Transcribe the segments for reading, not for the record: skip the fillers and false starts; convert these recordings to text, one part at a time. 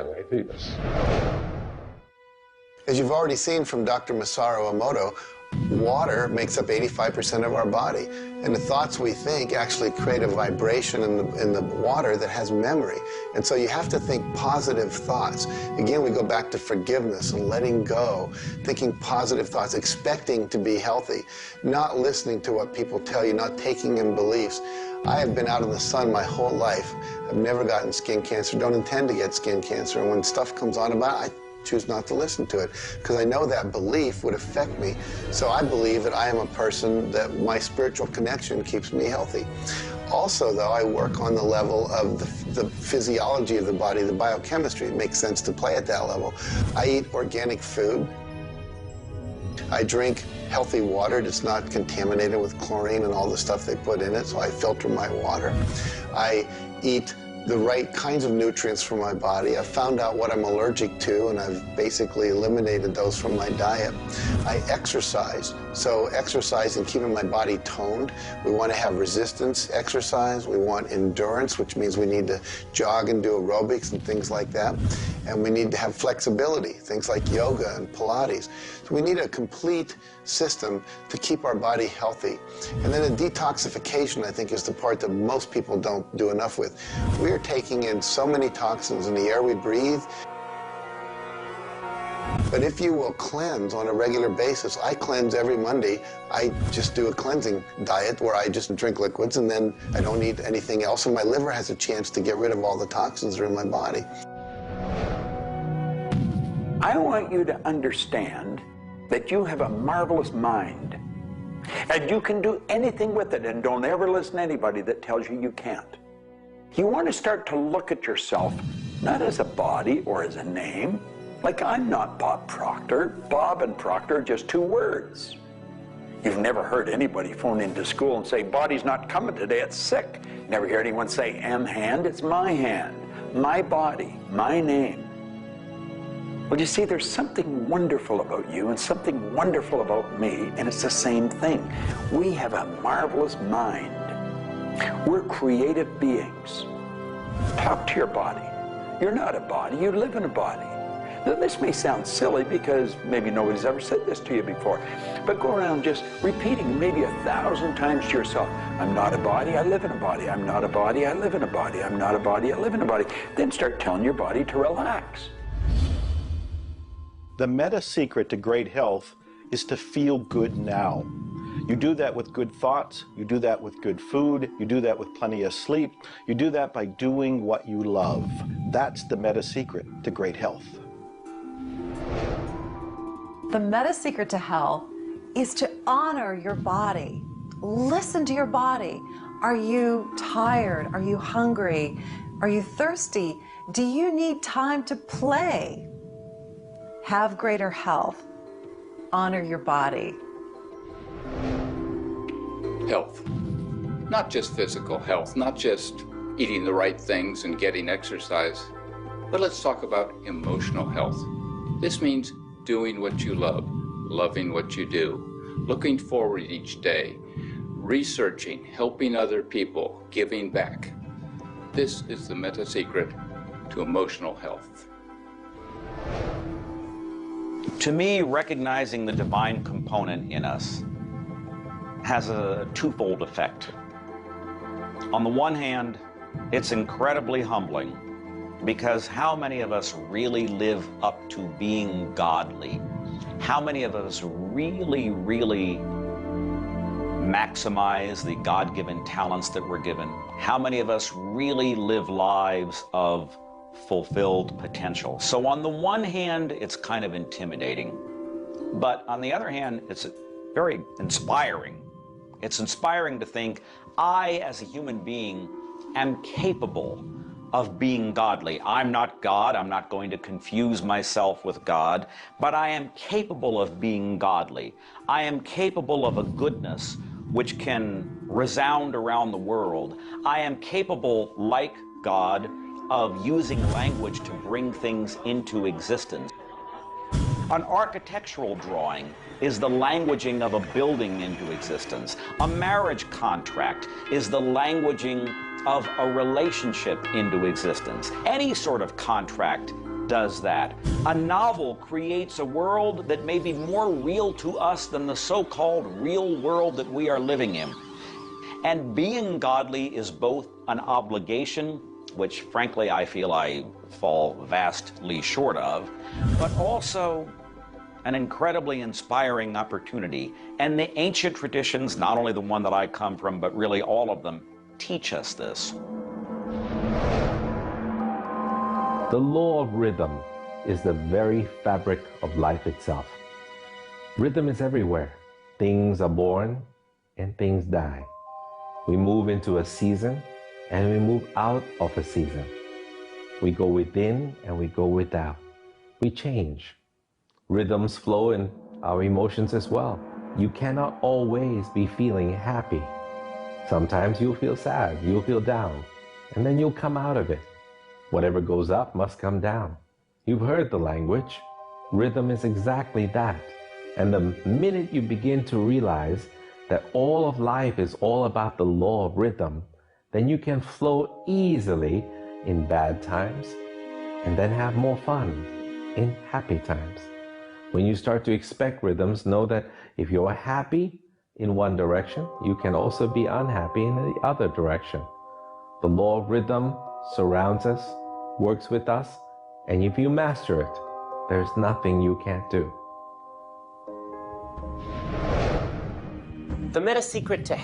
diabetes. As you've already seen from Dr. Masaru Emoto, water makes up 85% of our body, and the thoughts we think actually create a vibration in the water that has memory. And so you have to think positive thoughts. Again, we go back to forgiveness and letting go, thinking positive thoughts, expecting to be healthy, not listening to what people tell you, not taking in beliefs. I have been out in the sun my whole life. I've never gotten skin cancer, don't intend to get skin cancer, and when stuff comes on about it, I choose not to listen to it because I know that belief would affect me. So I believe that I am a person that my spiritual connection keeps me healthy. Also, though, I work on the level of the physiology of the body, the biochemistry. It makes sense to play at that level. I eat organic food. I drink healthy water that's not contaminated with chlorine and all the stuff they put in it, so I filter my water. I eat the right kinds of nutrients for my body. I've found out what I'm allergic to, and I've basically eliminated those from my diet. I exercise. So exercise and keeping my body toned. We want to have resistance exercise. We want endurance, which means we need to jog and do aerobics and things like that. And we need to have flexibility, things like yoga and Pilates. So we need a complete system to keep our body healthy. And then a detoxification, I think, is the part that most people don't do enough with. We are taking in so many toxins in the air we breathe. But if you will cleanse on a regular basis, I cleanse every Monday. I just do a cleansing diet where I just drink liquids and then I don't eat anything else, and my liver has a chance to get rid of all the toxins that are in my body. I want you to understand that you have a marvelous mind and you can do anything with it, and don't ever listen to anybody that tells you you can't. You want to start to look at yourself not as a body or as a name. Like, I'm not Bob Proctor. Bob and Proctor are just two words. You've never heard anybody phone into school and say, body's not coming today, it's sick. Never hear anyone say, hand, it's my hand, my body, my name. Well, you see, there's something wonderful about you and something wonderful about me, and it's the same thing. We have a marvelous mind. We're creative beings. Talk to your body. You're not a body, you live in a body. Now, this may sound silly because maybe nobody's ever said this to you before, but go around just repeating maybe 1,000 times to yourself, I'm not a body, I live in a body. I'm not a body, I live in a body. I'm not a body, I live in a body. Then start telling your body to relax. The meta secret to great health is to feel good now. You do that with good thoughts, you do that with good food, you do that with plenty of sleep, you do that by doing what you love. That's the meta secret to great health. The meta secret to health is to honor your body. Listen to your body. Are you tired? Are you hungry? Are you thirsty? Do you need time to play? Have greater health. Honor your body. Health. Not just physical health, not just eating the right things and getting exercise, but let's talk about emotional health. This means doing what you love, loving what you do, looking forward each day, researching, helping other people, giving back. This is the meta secret to emotional health. To me, recognizing the divine component in us has a twofold effect. On the one hand, it's incredibly humbling, because how many of us really live up to being godly? How many of us really maximize the God-given talents that we're given? How many of us really live lives of fulfilled potential? So on the one hand, it's kind of intimidating, but on the other hand, it's very inspiring. It's inspiring to think, I, as a human being, am capable of being godly. I'm not God, I'm not going to confuse myself with God, but I am capable of being godly. I am capable of a goodness which can resound around the world. I am capable, like God, of using language to bring things into existence. An architectural drawing is the languaging of a building into existence. A marriage contract is the languaging of a relationship into existence. Any sort of contract does that. A novel creates a world that may be more real to us than the so-called real world that we are living in. And being godly is both an obligation, which frankly I feel I fall vastly short of, but also an incredibly inspiring opportunity. And the ancient traditions, not only the one that I come from, but really all of them, teach us this. The law of rhythm is the very fabric of life itself. Rhythm is everywhere. Things are born and things die. We move into a season and we move out of a season. We go within and we go without. We change. Rhythms flow in our emotions as well. You cannot always be feeling happy. Sometimes you'll feel sad, you'll feel down, and then you'll come out of it. Whatever goes up must come down. You've heard the language. Rhythm is exactly that. And the minute you begin to realize that all of life is all about the law of rhythm, then you can flow easily in bad times and then have more fun in happy times. When you start to expect rhythms, know that if you're happy in one direction, you can also be unhappy in the other direction. The law of rhythm surrounds us, works with us, and if you master it, there's nothing you can't do. The meta secret to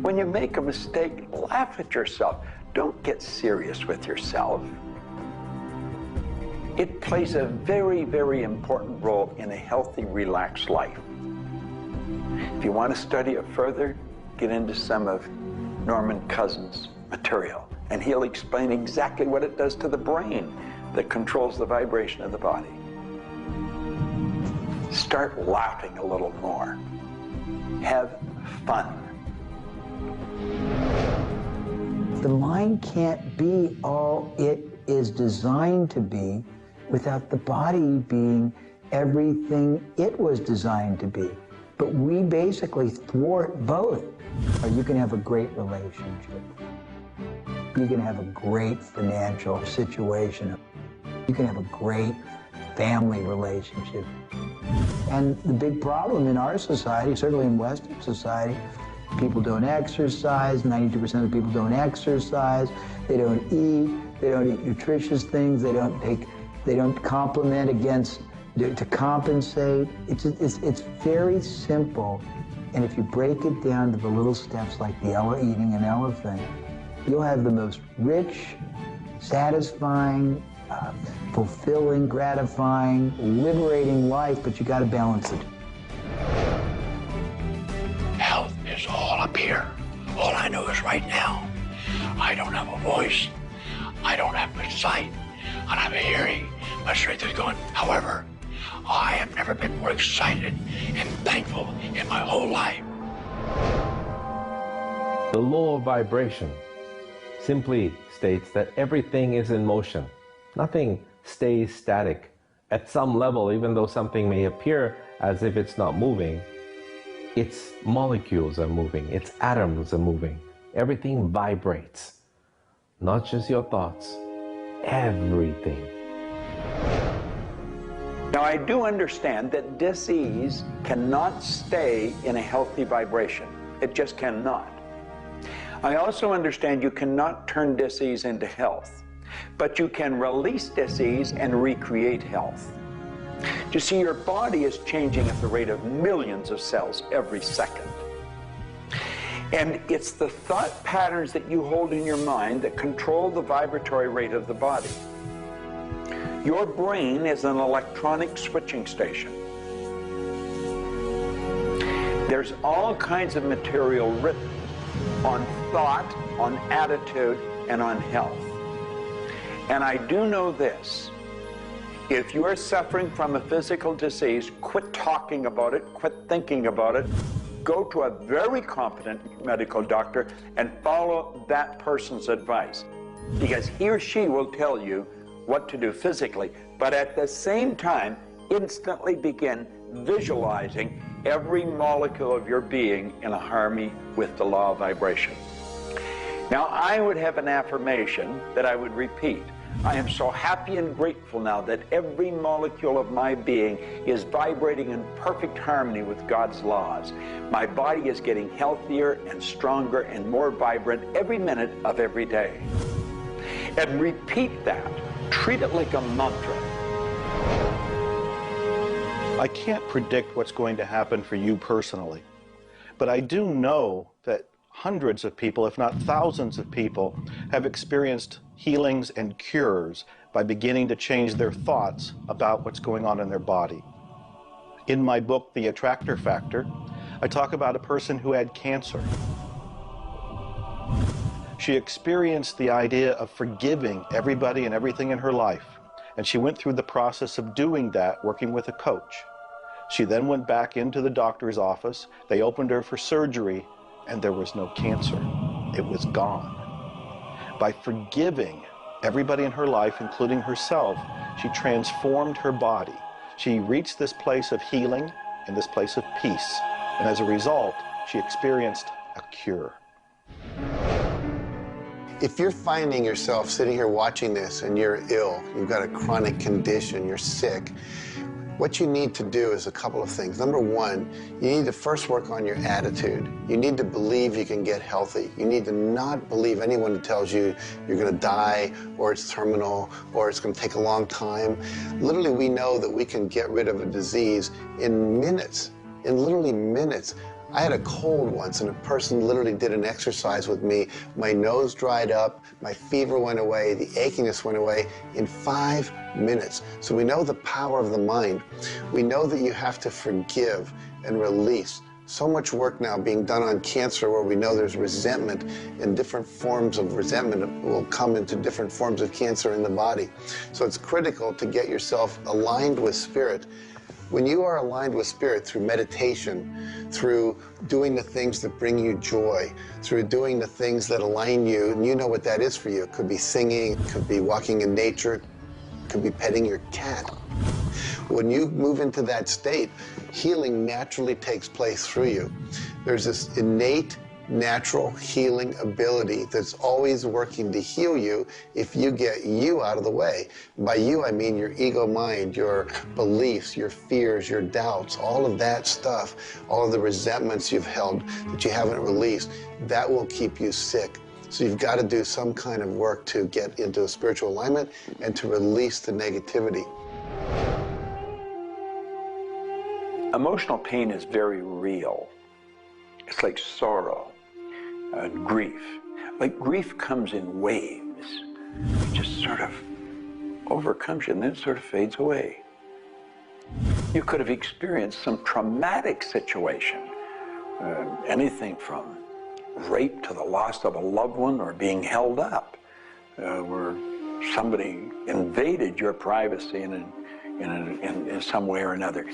When you make a mistake, laugh at yourself. Don't get serious with yourself. It plays a very, very important role in a healthy, relaxed life. If you want to study it further, get into some of Norman Cousins' material, and he'll explain exactly what it does to the brain that controls the vibration of the body. Start laughing a little more. Have fun. The mind can't be all it is designed to be without the body being everything it was designed to be. But we basically thwart both. You can have a great relationship. You can have a great financial situation. You can have a great family relationship. And the big problem in our society, certainly in Western society, people don't exercise, 92% of the people don't exercise, they don't eat nutritious things, they don't complement to compensate. It's very simple. And if you break it down to the little steps like eating an elephant, you'll have the most rich, satisfying, fulfilling, gratifying, liberating life, but you got to balance it. Health is all up here. All I know is right now, I don't have a voice, I don't have good sight, I don't have a hearing. My strength is gone. However, I have never been more excited and thankful in my whole life. The law of vibration simply states that everything is in motion. Nothing stays static. At some level, even though something may appear as if it's not moving, its molecules are moving, its atoms are moving. Everything vibrates. Not just your thoughts, everything. Now, I do understand that disease cannot stay in a healthy vibration. It just cannot. I also understand you cannot turn disease into health, but you can release disease and recreate health. You see, your body is changing at the rate of millions of cells every second. And it's the thought patterns that you hold in your mind that control the vibratory rate of the body. Your brain is an electronic switching station. There's all kinds of material written on thought, on attitude, and on health. And I do know this. If you are suffering from a physical disease, quit talking about it, quit thinking about it. Go to a very competent medical doctor and follow that person's advice, because he or she will tell you what to do physically, but at the same time, instantly begin visualizing every molecule of your being in a harmony with the law of vibration. Now, I would have an affirmation that I would repeat. I am so happy and grateful now that every molecule of my being is vibrating in perfect harmony with God's laws. My body is getting healthier and stronger and more vibrant every minute of every day. And repeat that. Treat it like a mantra. I can't predict what's going to happen for you personally, but I do know that hundreds of people, if not thousands of people, have experienced healings and cures by beginning to change their thoughts about what's going on in their body. In my book, The Attractor Factor, I talk about a person who had cancer. She experienced the idea of forgiving everybody and everything in her life, and she went through the process of doing that, working with a coach. She then went back into the doctor's office. They opened her for surgery, and there was no cancer. It was gone. By forgiving everybody in her life, including herself, she transformed her body. She reached this place of healing and this place of peace. And as a result, she experienced a cure. If you're finding yourself sitting here watching this and you're ill, you've got a chronic condition, you're sick, what you need to do is a couple of things. Number one, you need to first work on your attitude. You need to believe you can get healthy. You need to not believe anyone who tells you you're going to die, or it's terminal, or it's going to take a long time. Literally, we know that we can get rid of a disease in minutes, in literally minutes. I had a cold once, and a person literally did an exercise with me. My nose dried up, my fever went away, the achiness went away in 5 minutes. So we know the power of the mind. We know that you have to forgive and release. So much work now being done on cancer, where we know there's resentment, and different forms of resentment will come into different forms of cancer in the body. So it's critical to get yourself aligned with spirit. When you are aligned with spirit through meditation, through doing the things that bring you joy, through doing the things that align you, and you know what that is for you. It could be singing, it could be walking in nature, it could be petting your cat. When you move into that state, healing naturally takes place through you. There's this innate natural healing ability that's always working to heal you if you get you out of the way. By you, I mean your ego mind, your beliefs, your fears, your doubts, all of that stuff, all of the resentments you've held that you haven't released, that will keep you sick. So you've got to do some kind of work to get into a spiritual alignment and to release the negativity. Emotional pain is very real. It's like sorrow, grief. Like grief comes in waves. It just sort of overcomes you and then it sort of fades away. You could have experienced some traumatic situation, anything from rape to the loss of a loved one or being held up, where somebody invaded your privacy in some way or another.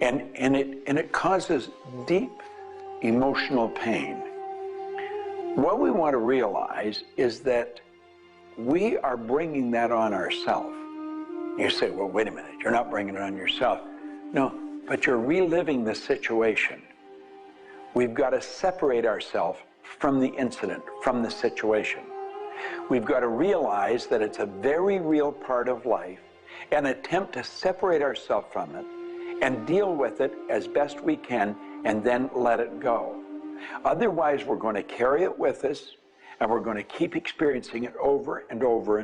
And it causes deep emotional pain. What we want to realize is that we are bringing that on ourselves. You say, well, wait a minute, you're not bringing it on yourself. No, but you're reliving the situation. We've got to separate ourselves from the incident, from the situation. We've got to realize that it's a very real part of life and attempt to separate ourselves from it and deal with it as best we can and then let it go. Otherwise, we're going to carry it with us and we're going to keep experiencing it over and over and